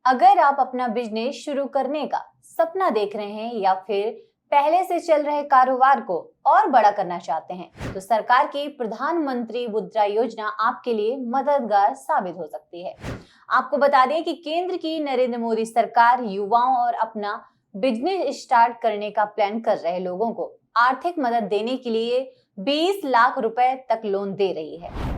अगर आप अपना बिजनेस शुरू करने का सपना देख रहे हैं या फिर पहले से चल रहे कारोबार को और बड़ा करना चाहते हैं, तो सरकार की प्रधानमंत्री मुद्रा योजना आपके लिए मददगार साबित हो सकती है। आपको बता दें कि केंद्र की नरेंद्र मोदी सरकार युवाओं और अपना बिजनेस स्टार्ट करने का प्लान कर रहे लोगों को आर्थिक मदद देने के लिए 20 लाख रुपए तक लोन दे रही है।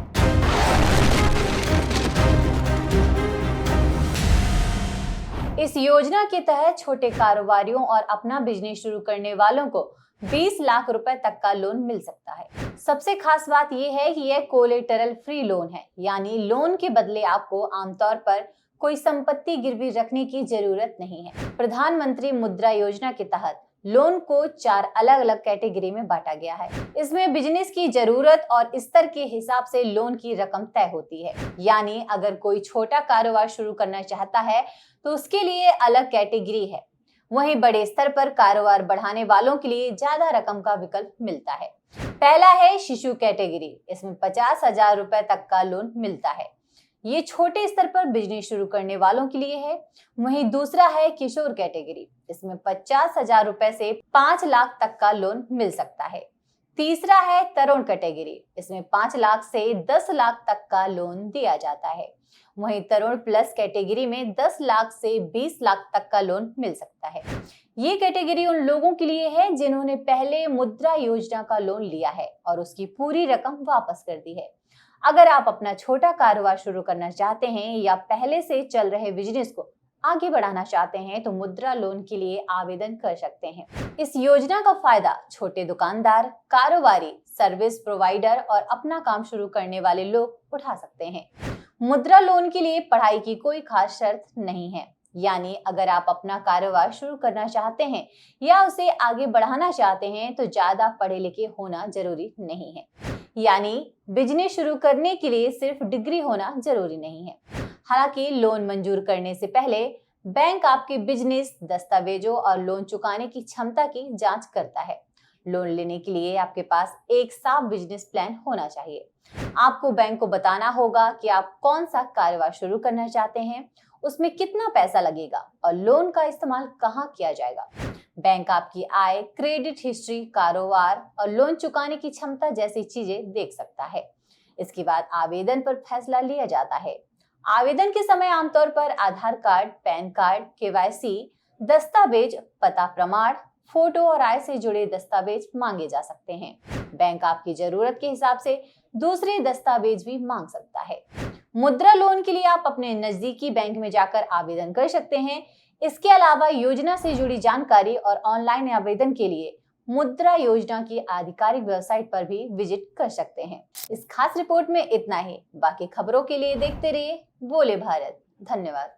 इस योजना के तहत छोटे कारोबारियों और अपना बिजनेस शुरू करने वालों को 20 लाख रुपए तक का लोन मिल सकता है। सबसे खास बात यह है कि यह कोलेटरल फ्री लोन है, यानी लोन के बदले आपको आमतौर पर कोई संपत्ति गिरवी रखने की जरूरत नहीं है। प्रधानमंत्री मुद्रा योजना के तहत लोन को 4 अलग अलग कैटेगरी में बांटा गया है। इसमें बिजनेस की जरूरत और स्तर के हिसाब से लोन की रकम तय होती है, यानी अगर कोई छोटा कारोबार शुरू करना चाहता है तो उसके लिए अलग कैटेगरी है। वहीं बड़े स्तर पर कारोबार बढ़ाने वालों के लिए ज्यादा रकम का विकल्प मिलता है। पहला है शिशु कैटेगरी, इसमें 50,000 रुपए तक का लोन मिलता है। ये छोटे स्तर पर बिजनेस शुरू करने वालों के लिए है। वहीं दूसरा है किशोर कैटेगरी, इसमें 50,000 रुपए से 5 लाख तक का लोन मिल सकता है। तीसरा है तरुण कैटेगरी, इसमें 5 लाख से 10 लाख तक का लोन दिया जाता है। वहीं तरुण प्लस कैटेगरी में 10 लाख से 20 लाख तक का लोन मिल सकता है। ये कैटेगरी उन लोगों के लिए है जिन्होंने पहले मुद्रा योजना का लोन लिया है और उसकी पूरी रकम वापस कर दी है। अगर आप अपना छोटा कारोबार शुरू करना चाहते हैं या पहले से चल रहे बिजनेस को आगे बढ़ाना चाहते हैं, तो मुद्रा लोन के लिए आवेदन कर सकते हैं। इस योजना का फायदा छोटे दुकानदार, कारोबारी, सर्विस प्रोवाइडर और अपना काम शुरू करने वाले लोग उठा सकते हैं। मुद्रा लोन के लिए पढ़ाई की कोई खास शर्त नहीं है, यानी अगर आप अपना कारोबार शुरू करना चाहते हैं या उसे आगे बढ़ाना चाहते हैं तो ज्यादा पढ़े लिखे होना जरूरी नहीं है। यानी बिजनेस शुरू करने के लिए सिर्फ डिग्री होना जरूरी नहीं है। हालांकि लोन मंजूर करने से पहले बैंक आपके बिजनेस, दस्तावेजों और लोन चुकाने की क्षमता की जांच करता है। लोन लेने के लिए आपके पास एक साफ बिजनेस प्लान होना चाहिए। आपको बैंक को बताना होगा कि आप कौन सा कारोबार शुरू करना चाहते हैं, उसमें कितना पैसा लगेगा और लोन का इस्तेमाल कहाँ किया जाएगा। बैंक आपकी आय, क्रेडिट हिस्ट्री, कारोबार और लोन चुकाने की क्षमता जैसी चीजें देख सकता है। इसके बाद आवेदन पर फैसला लिया जाता है। आवेदन के समय आमतौर पर आधार कार्ड, पैन कार्ड, केवाईसी दस्तावेज, पता प्रमाण, फोटो और आय से जुड़े दस्तावेज मांगे जा सकते हैं। बैंक आपकी जरूरत के हिसाब से दूसरे दस्तावेज भी मांग सकता है। मुद्रा लोन के लिए आप अपने नजदीकी बैंक में जाकर आवेदन कर सकते हैं। इसके अलावा योजना से जुड़ी जानकारी और ऑनलाइन आवेदन के लिए मुद्रा योजना की आधिकारिक वेबसाइट पर भी विजिट कर सकते हैं। इस खास रिपोर्ट में इतना ही। बाकी खबरों के लिए देखते रहिए बोले भारत। धन्यवाद।